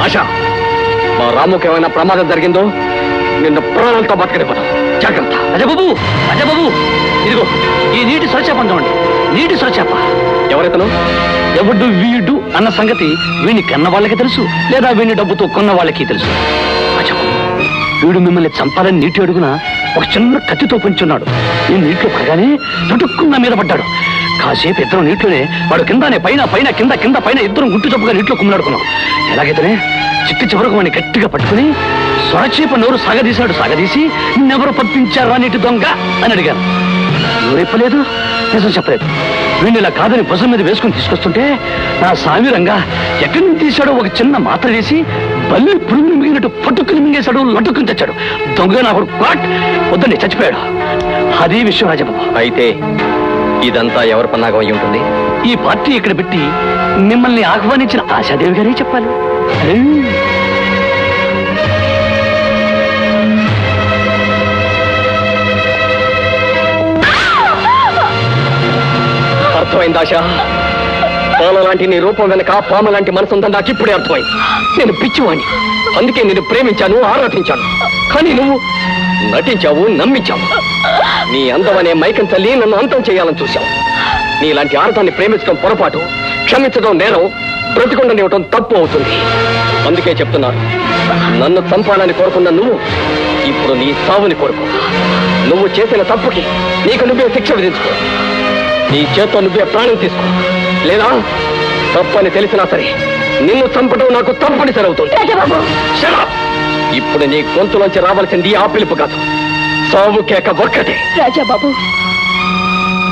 ఆశ, మా రాముకి ఏమైనా ప్రమాదం జరిగిందో నిన్ను ప్రాణాలతో బతకనివ్వదు. జాగ్రత్త. అజయబాబు, అజయబాబు, ఇదిగో ఈ నీటి సొరచేప చూడండి. నీటి సొరచేప. ఎవరైతను? ఎవడు వీడు అన్న సంగతి వీడిని కన్న వాళ్ళకి తెలుసు, లేదా వీడిని డబ్బుతో కొన్న వాళ్ళకి తెలుసు. అజయబాబు, వీడు మిమ్మల్ని చంపాలని నీటి అడుగున ఒక చిన్న కత్తితో పొంచున్నాడు. నేను నీటిలో పడగానే చుట్టుకున్న మీద పడ్డాడు. కాసేపు ఇద్దరం నీటిలోనే, వాడు కిందనే పైన పైన కింద కింద పైన ఇద్దరం గుట్టు చప్పుగా నీటిలో కుమ్మలాడుకున్నాం. ఎలాగైతేనే చిట్టి చివరకు వాడిని గట్టిగా పట్టుకుని సొరచేప నోరు సాగదీశాడు. సాగదీసి నిన్నెవరు పంపించారా నీటి దొంగ అని అడిగాను. నోరెప్పలేదు, నిజం చెప్పలేదు. వీడిని ఇలా కాదని భుజం మీద వేసుకుని తీసుకొస్తుంటే నా సామిరంగా ఎక్కడి నుంచి తీశాడో ఒక చిన్న మాత్ర వేసి బల్లి పురుగుని మింగినట్టు పట్టుకుని మింగేశాడు. లట్టుకుని తెచ్చాడు. దొంగ నా కాట్ వద్దని చచ్చిపోయాడు. అదే విషయం రాజబాబు. అయితే ఇదంతా ఎవరి పన్నాగం అయి ఉంటుంది? ఈ పార్టీ ఇక్కడ పెట్టి మిమ్మల్ని ఆహ్వానించిన ఆశాదేవి గారే చెప్పాలి. అర్థమైంది ఆశ. పాల లాంటి నీ రూపం వెనక పామ లాంటి మనసు ఉందని నాకు ఇప్పుడే అర్థమైంది. నేను పిచ్చివాణ్ణి, అందుకే నేను ప్రేమించాను, ఆరాధించాను. కానీ నువ్వు నటించావు, నమ్మించావు. నీ అందమనే మైకం తల్లి నన్ను అంతం చేయాలని చూశావు. నీలాంటి ఆడదాన్ని ప్రేమించడం పొరపాటు, క్షమించడం నేరం, బ్రతికొండనివ్వటం తప్పు అవుతుంది. అందుకే చెప్తున్నాను, నన్ను చంపాలని కోరుకున్న నువ్వు ఇప్పుడు నీ సావుని కోరుకో. నువ్వు చేసిన తప్పుకి నీకు నువ్వే శిక్ష విధించుకో. నీ చేత్తో నువ్వే ప్రాణం తీసుకో. లేదా తప్పని తెలిసినా సరే నిన్ను చంపడం నాకు తప్పనిసరి అవుతుంది. ఇప్పుడు నీ గొంతులోంచి రావాల్సింది ఆ పిలుపు కాదు, సావు కేక ఒక్కటే. రాజాబాబు,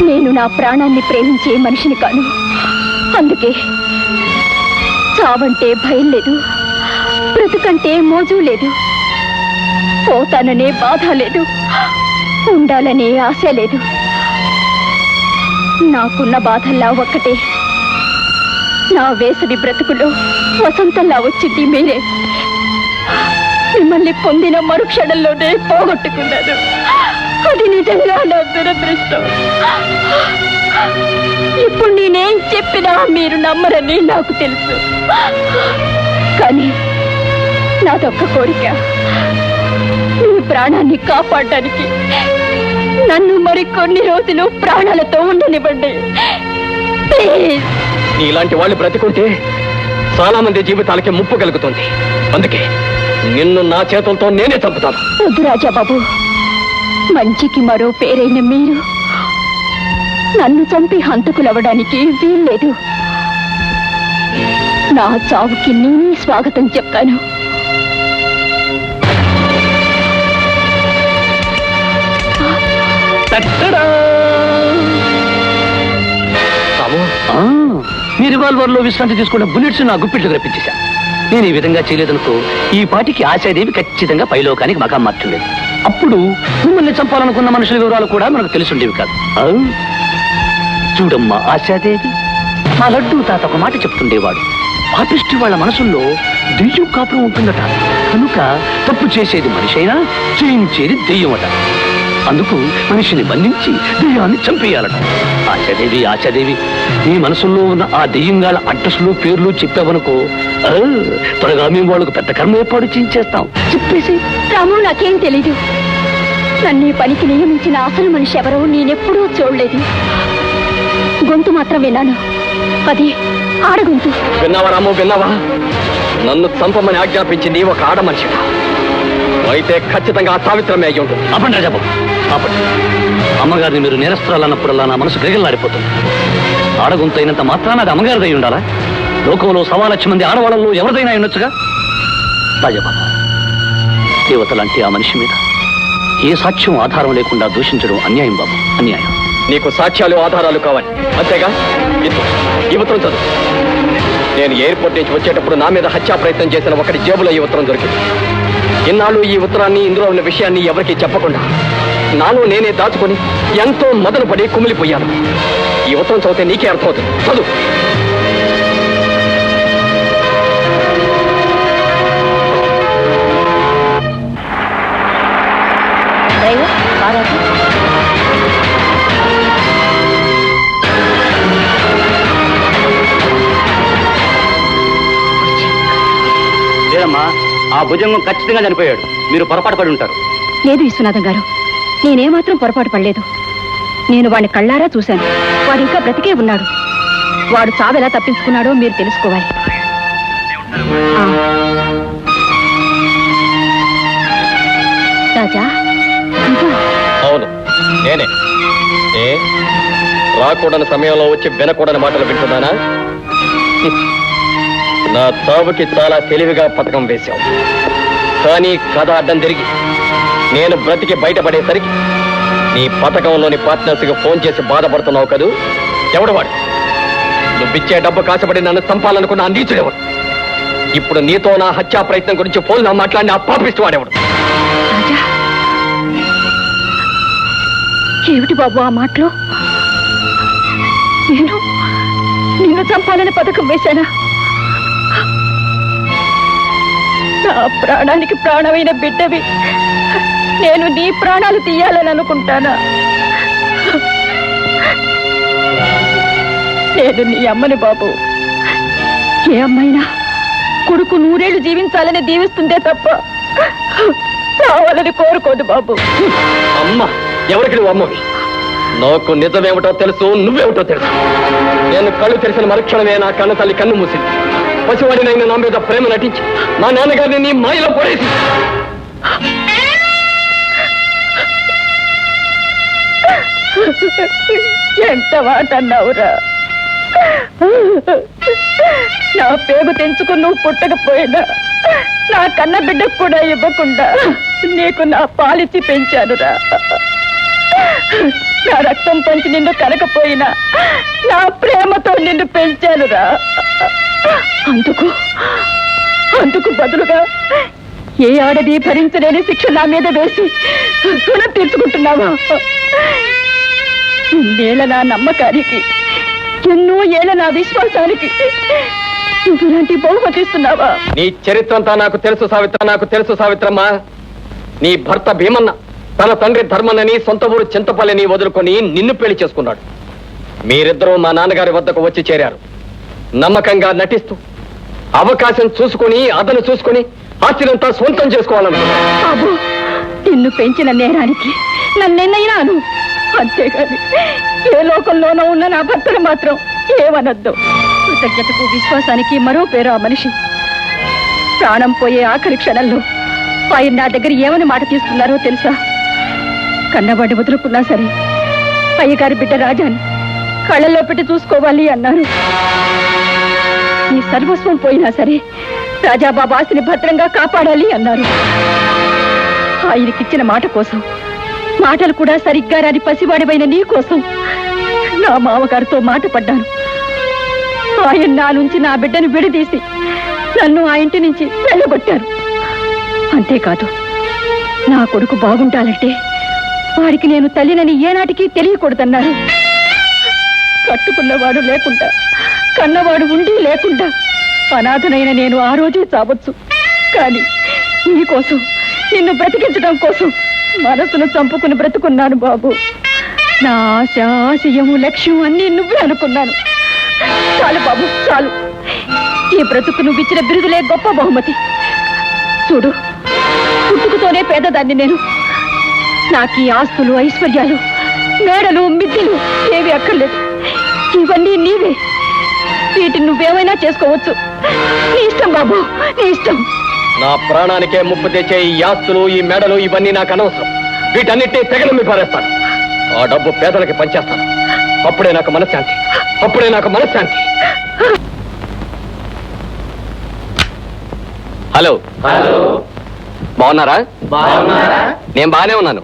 నేను నా ప్రాణాన్ని ప్రేమించే మనిషిని కాను. అందుకే చావంటే భయం లేదు, బ్రతుకంటే మోజు లేదు, పోతాననే బాధ లేదు, ఉండాలనే ఆశ లేదు. నాకున్న బాధల్లా ఒక్కటే, నా వేసవి బ్రతుకులో వసంతంలా వచ్చింది మీరే. మిమ్మల్ని పొందిన మరుక్షణంలోనే పోగొట్టుకున్నాను. అది నిజంగా నా దురదృష్టం. ఇప్పుడు నేనేం చెప్పినా మీరు నమ్మరని నాకు తెలుసు. కానీ నాదొక్క కోరిక, మీ ప్రాణాన్ని కాపాడడానికి నన్ను మరికొన్ని రోజులు ప్రాణాలతో ఉండనివ్వండి. ఇలాంటి వాళ్ళు బ్రతికుంటే చాలా మంది జీవితాలకి ముప్పు కలుగుతుంది. అందుకే నిన్ను నా చేతులతో నేనే చంపుతాను. వద్దు రాజాబాబు, మంచికి మరో పేరైన మీరు నన్ను చంపి హంతకులవ్వడానికి వీల్లేదు. నా చావుకి నేనే స్వాగతం చెప్తాను. మీ రివాల్వర్ లో విశ్రాంతి తీసుకున్న బుల్లెట్స్ నా గుప్పిట్లు రప్పించేశాను. నేను ఈ విధంగా చేయలేదనుకో ఈ పాటికి ఆశాదేవి ఖచ్చితంగా పైలోకానికి మకాం మార్చుండేది. అప్పుడు మిమ్మల్ని చంపాలనుకున్న మనుషుల వివరాలు కూడా మనకు తెలిసుండేవి కాదు. చూడమ్మా ఆశాదేవి, మా లడ్డూ తాత ఒక మాట చెప్తుండేవాడు. పాపిష్టి వాళ్ళ మనసుల్లో దెయ్యం కాపురం ఉంటుందట. కనుక తప్పు చేసేది మనిషి అయినా చేయించేది దెయ్యమట. అందుకు మనిషిని బంధించి దెయ్యాన్ని చంపేయాలట. ఆశాదేవి, ఆశాదేవి, నీ మనసుల్లో ఉన్న ఆ దెయ్యంగాళ్ళ అడ్రస్లు పేర్లు చెప్పావనుకో, త్వరగా మేము వాళ్ళకు పెద్ద కర్మ ఏర్పాటు చేయించేస్తాం. చెప్పేసి. రాము, నాకేం తెలీదు. నన్ను పనికి నియమించిన అసలు మనిషి ఎవరో నేనెప్పుడూ చూడలేదు. గొంతు మాత్రం విన్నాను, అది ఆడగొంతు. విన్నావా రాము, విన్నావా? నన్ను చంపమని ఆజ్ఞాపించింది ఒక ఆడ మనిషి. అయితే ఖచ్చితంగా సావిత్రమే అయ్యి ఉంటుంది. అప్పండి రాజాబాబు, అప్పండి. అమ్మగారిని మీరు నేరస్తురాలన్నప్పుడల్లా నా మనసు గిరగిల్లాడిపోతుంది. ఆడగొంతు అయినంత మాత్రాన అది అమ్మగారిదై ఉండాలా? లోకంలో 1,00,000 మంది ఆడవాళ్ళలో ఎవరిదైనా ఉండొచ్చుగా. రాజాబాబు, దేవత లాంటి ఆ మనిషి మీద ఏ సాక్ష్యం ఆధారం లేకుండా దూషించడం అన్యాయం బాబు, అన్యాయం. నీకు సాక్ష్యాలు ఆధారాలు కావాలి అంతేగా? ఈ ఉత్తరం చదువు. నేను ఎయిర్పోర్ట్ నుంచి వచ్చేటప్పుడు నా మీద హత్యా ప్రయత్నం చేసిన ఒకటి జేబులో ఈ ఉత్తరం దొరికింది. ఇన్నాళ్ళు ఈ ఉత్తరాన్ని, ఇందులో ఉన్న విషయాన్ని ఎవరికీ చెప్పకుండా నాలో నేనే దాచుకొని ఎంతో మొదలు పడి కుమిలిపోయాను. ఈ ఉత్తరం చదివితే నీకే అర్థమవుతుంది. చదువు. ఆ భుజంగం ఖచ్చితంగా చనిపోయాడు. మీరు పొరపాటు పడి ఉంటారు. లేదు విశ్వనాథం గారు, నేనేమాత్రం పొరపాటు పడలేదు. నేను వాడిని కళ్ళారా చూశాను. వాడు ఇంకా బ్రతికే ఉన్నాడు. వాడు చావు ఎలా తప్పించుకున్నాడో మీరు తెలుసుకోవాలి. ఆ. రాజా, ఇంకా అవును, నేనే. ఏ రాకూడని సమయంలో వచ్చి వినకూడని మాటలు వింటున్నానా? నా చావుకి చాలా తెలివిగా పథకం వేశావు. కానీ కథ అడ్డం తిరిగి నేను బ్రతికి బయటపడేసరికి నీ పథకంలోని పార్ట్నర్స్కి ఫోన్ చేసి బాధపడుతున్నావు కదూ. ఎవడు వాడు? నువ్విచ్చే డబ్బు కాసపడి నన్ను చంపాలనుకున్న అందించుడెవడు? ఇప్పుడు నీతో నా హత్యా ప్రయత్నం గురించి ఫోన్లో మాట్లాడిన ఆ పాపిస్తూ వాడేవాడు? రాజా, ఏమిటి బాబు ఆ మాటలో? నిన్ను చంపాలని పథకం వేశానా? నా ప్రాణానికి ప్రాణమైన బిడ్డవి నేను నీ ప్రాణాలు తీయాలని అనుకుంటానా? నేను నీ అమ్మని బాబు. ఏ అమ్మైనా కొడుకు 100 ఏళ్ళు జీవించాలని దీవిస్తుందే తప్ప కావాలని కోరుకోదు బాబు. అమ్మ ఎవరికి నువ్వు అమ్మవి? నాకు నిజమేమిటో తెలుసు, నువ్వేమిటో తెలుసు. నేను కళ్ళు తెరిసిన మరుక్షణమే నా కన్న తల్లి కన్ను మూసింది. పసివాడినైనా నా మీద ప్రేమ నటించి మా నాన్నగారిని నీ మాయలో పడేసి ఎంత మాట అన్నావురా! నా పేగు తెంచుకుని నువ్వు పుట్టకపోయినా నా కన్న బిడ్డకు కూడా ఇవ్వకుండా నీకు నా పాలిచ్చి పెంచానురా. నా రక్తం పంచి నిన్ను కనకపోయినా నా ప్రేమతో నిన్ను పెంచానురా. అందుకు బదులుగా ఏ ఆడది భరించలేని శిక్ష నా మీద వేసి రుణం తీర్చుకుంటున్నావా? ఇన్నేళ్ల నా నమ్మకానికి, ఎన్నో ఏళ్ల నా విశ్వాసానికి ఇలాంటి బహుమతిస్తున్నావా? నీ చరిత్ర అంతా నాకు తెలుసు సావిత్ర, నాకు తెలుసు సావిత్రమ్మ. నీ భర్త భీమన్న తన తండ్రి ధర్మన్నని సొంత ఊరు చింతపల్లిని వదులుకొని నిన్ను పెళ్లి చేసుకున్నాడు. మీరిద్దరూ మా నాన్నగారి వద్దకు వచ్చి చేరారు. నమ్మకంగా నటిస్తూ అవకాశం చూసుకుని అదను చూసుకుని ఆస్తినంతా సొంతం చేసుకోవాలనుకున్నాడు. బాబు, నిన్ను పెంచిన నేరానికి నన్నెన్నైనాను. అంతేగాని ఏ లోకంలోనో ఉన్న నా భర్తను మాత్రం ఏమనొద్దు. కృతజ్ఞతకు విశ్వాసానికి మరో పేరు ఆ మనిషి. ప్రాణం పోయే ఆఖరి క్షణంలో ఆయన నా దగ్గర ఏమని మాట తీసుకున్నారో తెలుసా? కన్నవాడి వదులుకున్నా సరే అయ్యగారి బిడ్డ రాజాని కళ్ళల్లో పెట్టి చూసుకోవాలి అన్నారు. నీ సర్వస్వం పోయినా సరే రాజాబాబు ఆస్తిని భద్రంగా కాపాడాలి అన్నారు. ఆయనకిచ్చిన మాట కోసం, మాటలు కూడా సరిగ్గా రాని పసివాడివైన నీ కోసం నా మామగారితో మాట పడ్డాను. ఆయన నా నుంచి నా బిడ్డను విడదీసి నన్ను ఆ ఇంటి నుంచి వెళ్ళగొట్టారు. అంతేకాదు, నా కొడుకు బాగుండాలంటే వాడికి నేను తల్లినని ఏనాటికి తెలియకూడదన్నారు. కట్టుకున్నవాడు లేకుండా, కన్నవాడు ఉండి లేకుండా అనాథనైన నేను ఆ రోజే చావచ్చు. కానీ నీకోసం, నిన్ను బ్రతికించడం కోసం మనసును చంపుకుని బ్రతుకున్నాను బాబు. నా ఆశ, ఆశయము, లక్ష్యం అన్నీ నువ్వే అనుకున్నాను. చాలు బాబు, చాలు. ఈ బ్రతుకు నువ్విచ్చిన బిరుదులే గొప్ప బహుమతి. చూడు, పుట్టుకతోనే పేదదాన్ని నేను. నాకు ఈ ఆస్తులు, ఐశ్వర్యాలు, మేడలు, మిద్దెలు ఏవి అక్కర్లేదు. ఇవన్నీ నీవే. వీటిని నువ్వేమైనా చేసుకోవచ్చు. నీ ఇష్టం బాబు, నీ ఇష్టం. నా ప్రాణానికే ముప్పు తెచ్చే ఈ ఆస్తులు, ఈ మెడలు ఇవన్నీ నాకు అనవసరం. వీటన్నిటినీ తెగనమ్మి పారేస్తాను. ఆ డబ్బు పేదలకి పంచేస్తాను. అప్పుడే నాకు మనశ్శాంతి, అప్పుడే నాకు మనశ్శాంతి. హలో హలో, బాగున్నారా? నేను బాగానే ఉన్నాను.